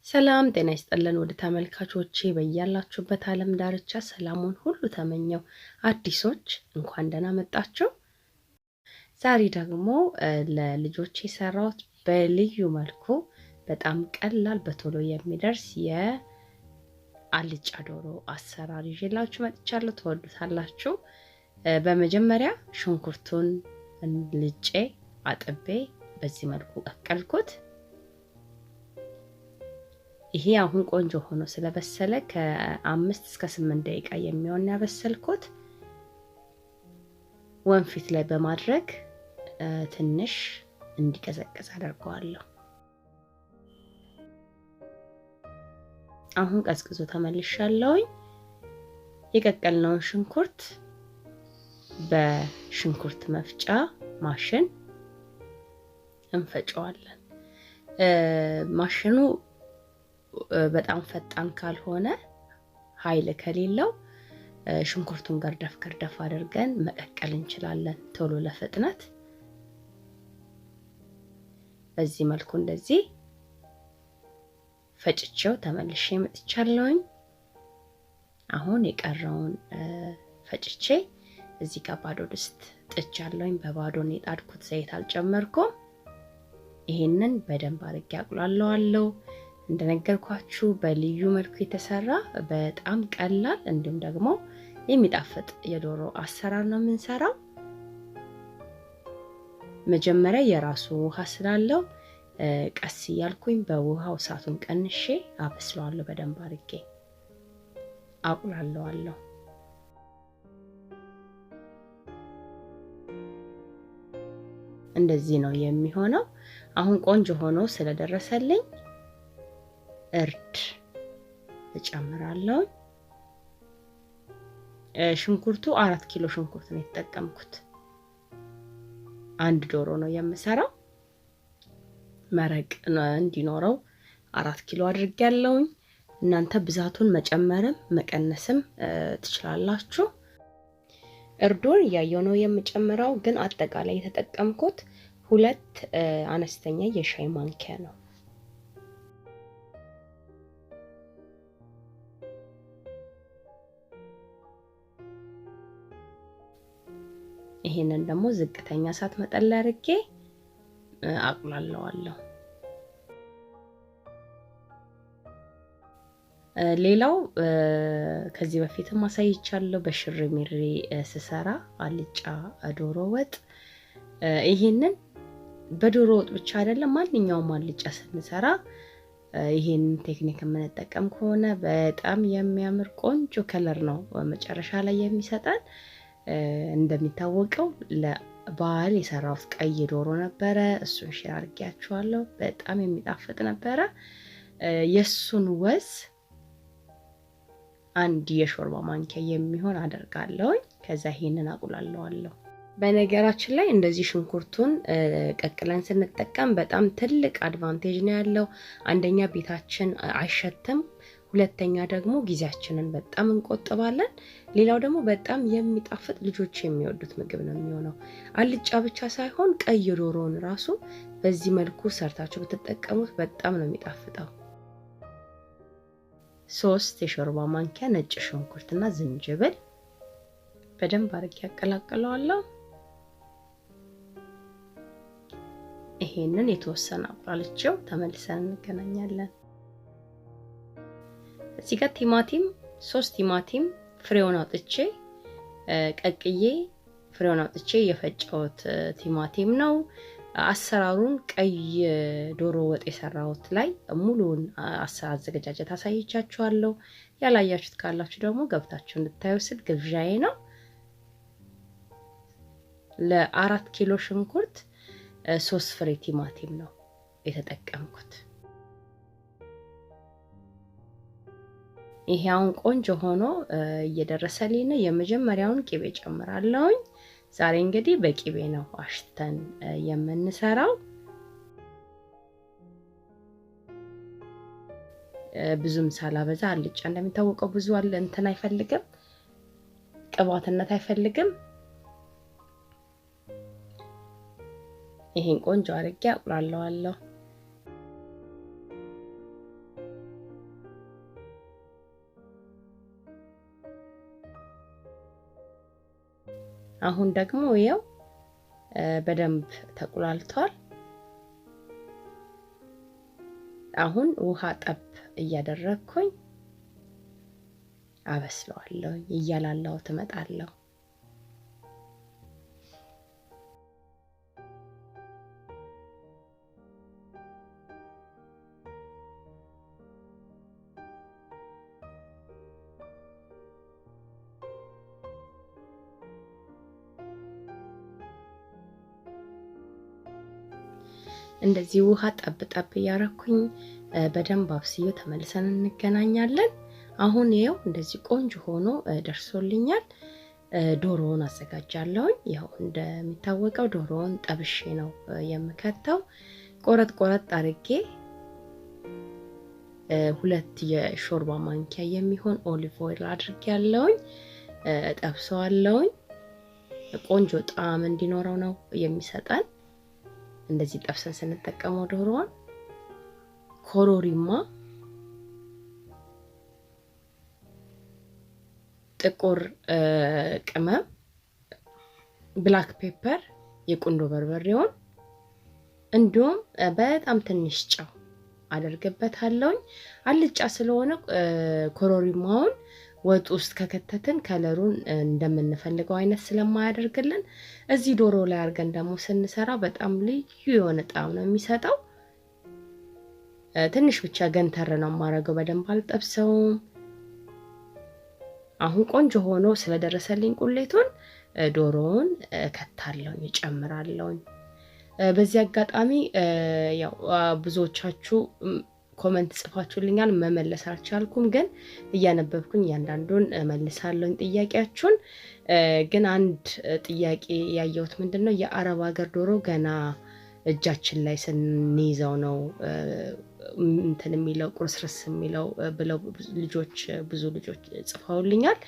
ሰላም ጤና ይስጥልን ወደ ተመልካቾቼ በያላችሁበት ዓለም ዳርቻ ሰላሙን ሁሉ ተመኘው። አዲሶች እንኳን ደህና መጣችሁ። ዛሬ ደግሞ ለልጆቼ ሰራሁት በልዩ መልኩ በጣም ቀላል በቶሎ የሚደርስ የአልጫ ዶሮ አሰራር ይዤላችሁ መጥቻለሁ። ትወዱታላችሁ። በመጀመሪያ ሽንኩርቱን ልጬ አጥቤ በዚህ መልኩ ቀቀልኩት። ይሄ አሁን ቆንጆ ሆኖ ስለበሰለ ከ5 እስከ 8 ደቂቃ የሚሆን ያበሰልኩት። ወንፊት ላይ በማድረግ ትንሽ እንዲቀዘቅዝ አደርገዋለሁ። አሁን ቀዝቅዞ ተመልሻለሁ። የቀቀልነውን ሽንኩርት በሽንኩርት መፍጫ ማሽን እንፈጨዋለን። ማሽኑ በጣም ፈጣን ካልሆነ ኃይል ከሌለው ሽንኩርቱን ገርደፍ አድርገን መቀቀል እንችላለን ቶሎ ለፍጥነት። በዚህ መልኩ እንደዚህ ፈጭቼው ተመልሼ መጥቻለሁ። አሁን የቀረውን ፈጭቼ እዚህ ጋር ባዶ ድስት ጥጃለሁ። በባዶ ነው የጣድኩት፣ ዘይት አልጨመርኩም። ይሄንን በደንብ አድርጌ አቁላለዋለሁ። እንደነገርኳችሁ በልዩ መልኩ የተሰራ በጣም ቀላል እንዲሁም ደግሞ የሚጣፍጥ የዶሮ አሰራር ነው የምንሰራው። መጀመሪያ የራሱ ውሃ ስላለው ቀስ እያልኩኝ በውሃው እሳቱን ቀንሼ አበስለዋለሁ። በደንብ አድርጌ አቁላለዋለሁ። እንደዚህ ነው የሚሆነው። አሁን ቆንጆ ሆኖ ስለደረሰልኝ እርድ እጨምራለሁ። ሽንኩርቱ 4 ኪሎ ሽንኩርት ነው የተጠቀምኩት። አንድ ዶሮ ነው የምሰራው። መረቅ እንዲኖረው 4 ኪሎ አድርጌያለሁ። እናንተ ብዛቱን መጨመርም መቀነስም ትችላላችሁ። እርዱን እያየው ነው የምጨምረው፣ ግን አጠቃላይ የተጠቀምኩት 2 አነስተኛ የሻይ ማንኪያ ነው። ይሄንን ደግሞ ዝቅተኛ እሳት መጠን ላይ አድርጌ አቁላለዋለሁ። ሌላው ከዚህ በፊትም አሳይቻለሁ በሽርሚሪ ስሰራ አልጫ ዶሮ ወጥ። ይሄንን በዶሮ ወጥ ብቻ አይደለም ማንኛውም አልጫ ስንሰራ ይሄንን ቴክኒክ የምንጠቀም ከሆነ በጣም የሚያምር ቆንጆ ከለር ነው መጨረሻ ላይ የሚሰጠን። እንደሚታወቀው ለበዓል የሰራሁት ቀይ ዶሮ ነበረ። እሱን ሼር አድርጌያችኋለሁ። በጣም የሚጣፍጥ ነበረ። የሱን ወዝ አንድ የሾርባ ማንኪያ የሚሆን አደርጋለሁ። ከዛ ይሄንን አቁላለዋለሁ። በነገራችን ላይ እንደዚህ ሽንኩርቱን ቀቅለን ስንጠቀም በጣም ትልቅ አድቫንቴጅ ነው ያለው። አንደኛ ቤታችን አይሸትም፣ ሁለተኛ ደግሞ ጊዜያችንን በጣም እንቆጥባለን። ሌላው ደግሞ በጣም የሚጣፍጥ ልጆች የሚወዱት ምግብ ነው የሚሆነው። አልጫ ብቻ ሳይሆን ቀይ ዶሮን ራሱ በዚህ መልኩ ሰርታችሁ ብትጠቀሙት በጣም ነው የሚጣፍጠው። 3 የሾርባ ማንኪያ ነጭ ሽንኩርትና ዝንጅብል በደንብ አድርጌ ያቀላቅለዋለሁ። ይሄንን የተወሰነ አቁላልቼው ተመልሰን እንገናኛለን። እዚህ ጋር ቲማቲም 3 ቲማቲም ፍሬውን አውጥቼ ቀቅዬ ፍሬውን አውጥቼ የፈጨሁት ቲማቲም ነው። አሰራሩን ቀይ ዶሮ ወጥ የሰራሁት ላይ ሙሉውን አዘገጃጀት አሳይቻችኋለሁ። ያላያችሁት ካላችሁ ደግሞ ገብታችሁ እንድታዩ ስል ግብዣዬ ነው። ለ4 ኪሎ ሽንኩርት 3 ፍሬ ቲማቲም ነው የተጠቀምኩት። ይሄ አሁን ቆንጆ ሆኖ እየደረሰልኝ ነው። የመጀመሪያውን ቂቤ ጨምራለሁ። ዛሬ እንግዲህ በቂቤ ነው አሽተን የምንሰራው። ብዙም ሳላበዛ አልጫ እንደሚታወቀው ብዙ አለ እንትን አይፈልግም፣ ቅባትነት አይፈልግም። ይሄን ቆንጆ አድርጌ አቁላለዋለሁ። አሁን ደግሞ ያው በደንብ ተቁላልቷል አሁን ውሃ ጠብ እያደረኩኝ አበስለዋለሁ እያላላው ተመጣጣለሁ እንደዚህ ውሃ ጠብ ጠብ ያረኩኝ በደንብ አብስዬ ተመልሰን እንገናኛለን አሁን ይሄው እንደዚህ ቆንጆ ሆኖ ደርሶልኛል ዶሮውን አዘጋጃለሁ ያው እንደሚታወቀው ዶሮውን ጠብሼ ነው የምከተው ቆረጥ አርጌ 2 የሾርባ ማንኪያ የሚሆን ኦሊቭ ኦይል አድርጌያለሁ ጠብሰዋለሁ ቆንጆ ጣዕም እንዲኖረው ነው የሚሰጠን እንደዚህ ጠብሰን ስንጠቀመው ዶሮውን ኮሮሪማ ጥቁር ቅመም ብላክ ፔፐር የቁንዶ በርበሬውን እንዲሁም በጣም ትንሽ ጨው አደርግበታለሁ አልጫ ስለሆነ ኮሮሪማውን ወጥ ውስጥ ከከተትን ከለሩን እንደምንፈልገው አይነት ስለማያደርግልን እዚህ ዶሮ ላይ አርገን ደግሞ ስንሰራ በጣም ልዩ የሆነ ጣዕም ነው የሚሰጠው ትንሽ ብቻ ገንተር ነው ማረገው በደንብ አልጠብሰው አሁን ቆንጆ ሆኖ ስለደረሰልኝ ቁሌቱን ዶሮውን ከታለሁ እጨምራለሁ በዚህ አጋጣሚ ያው ብዙዎቻችሁ ኮሜንት ጽፋችሁልኛል መመለስ አልቻልኩም ግን እያነበብኩኝ ያንዳንዱን መልሳለሁ ጥያቄያችሁን ግን አንድ ጥያቄ ያየሁት ምንድነው የአረብ ሀገር ዶሮ ገና እጃችን ላይ ስንይዘው ነው እንትን የሚለው ቁርስርስ የሚለው ብለው ብዙ ልጆች ጽፈውልኛል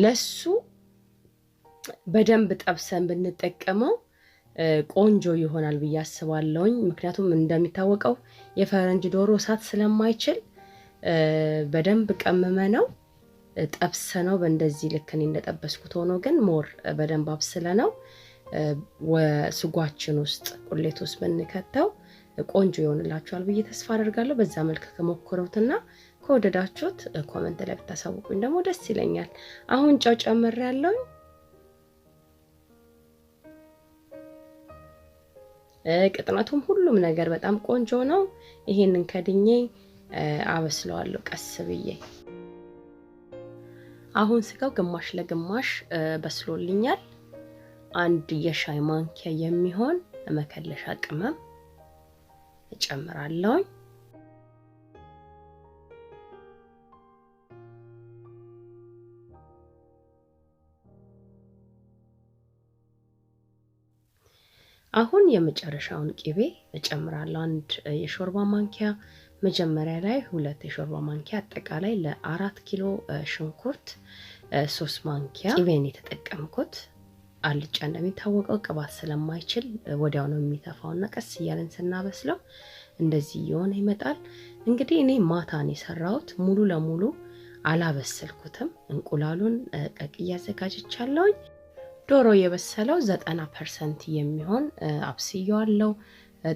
ለሱ በደንብ ጠብሰን ብንጠቀመው ቆንጆ ይሆናል በያስባለሁ ምክንያቱም እንደሚታወቀው የፈረንጅ ዶሮ እሳት ስለማይችል በደንብ ቀመመነው ጠብሰነው በእንደዚህ ልክኔ እንደጠበስኩት ሆኖ ግን ሞር በደንብ አብስለነው ወስጓችን ውስጥ ቁሌት ውስጥ ብንከተው ቆንጆ ይሆንላችኋል ብዬ ተስፋ አደርጋለሁ በዛ መልኩ ከሞከሩትና ከወደዳችሁት ኮሜንት ላይ ብታሳውቁኝ ደግሞ ደስ ይለኛል አሁን ጨው ጨምሬያለሁ ቅጥነቱም ሁሉም ነገር በጣም ቆንጆ ነው ይሄንን ከድኜ አበስለዋለሁ ቀስ ብዬ አሁን ስጋው ግማሽ ለግማሽ በስሎልኛል አንድ የሻይ ማንኪያ የሚሆን መከለሻ ቅመም እጨምራለሁ አሁን የመጨረሻውን ቂቤ እጨምራለሁ አንድ የሾርባ ማንኪያ መጀመሪያ ላይ 2 የሾርባ ማንኪያ አጠቃላይ ለ4 ኪሎ ሽንኩርት 3 ማንኪያ ቂቤን የተጠቀምኩት አልጫ እንደሚታወቀው ቅባት ስለማይችል ወዲያው ነው የሚተፋውና ቀስ እያለን ስናበስለው እንደዚህ ይሆን ይመጣል እንግዲህ እኔ ማታን የሰራሁት ሙሉ ለሙሉ አላበሰልኩትም እንቁላሉን ቀቅዬ አዘጋጅቻለሁ ዶሮ የበሰለው 90% የሚሆን አብስየዋለሁ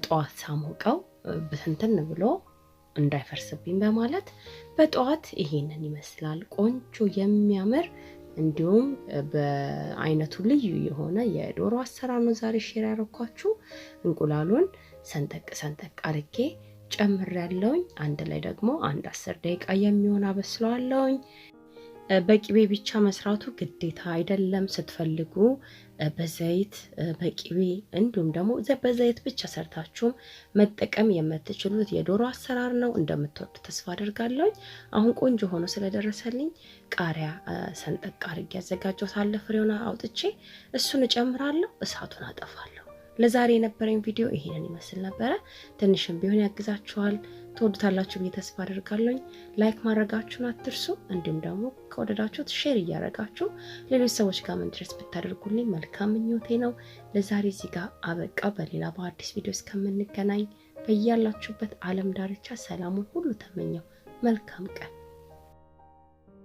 ጧት ሳሞቀው በትንትን ብሎ እንዳይፈርስብኝ በማለት በጧት ይሄንን ይመስላል ቆንጆ የሚያምር እንዲሁም በአይነቱ ልዩ የሆነ የዶሮ አሰራር ነው ዛሬ ሼር ያደረኳችሁ እንቁላሉን ሰንጠቅ አርጌ ጨምሬያለሁ አንድ ላይ ደግሞ አንድ 10 ደቂቃ የሚሆን አበስለዋለሁ በቂቤ ብቻ መስራቱ ግዴታ አይደለም ስትፈልጉ በዘይት በቂቤ እንዲሁም ደግሞ በዘይት ብቻ ሰርታችሁ መጠቀም የምትችሉት የዶሮ አሰራር ነው እንደምትወዱ ተስፋ አደርጋለሁ አሁን ቆንጆ ሆኖ ስለደረሰልኝ ቃሪያ ሰንጠቅ አርጌ ያዘጋጀሁት ፍሬውን አውጥቼ እሱን እጨምራለሁ እሳቱን አጠፋለሁ ለዛሬ የነበረኝ ቪዲዮ ይሄንን ይመስል ነበር ትንሽም ቢሆን ያግዛችኋል ተወዱታላችሁ ብዬ ተስፋ አደርጋለሁ ላይክ ማድረጋችሁን አትርሱ እንዲሁም ደግሞ ከወደዳችሁት ሼር እያደረጋችሁ ሌሎች ሰዎች ጋር እንዲደርስ ብታደርጉልኝ መልካም ምኞቴ ነው ለዛሬ እዚህ ጋር አበቃ በሌላ በአዲስ ቪዲዮ እስከምንገናኝ በእያላችሁበት ዓለም ዳርቻ ሰላሙን ሁሉ ተመኘው መልካም ቀን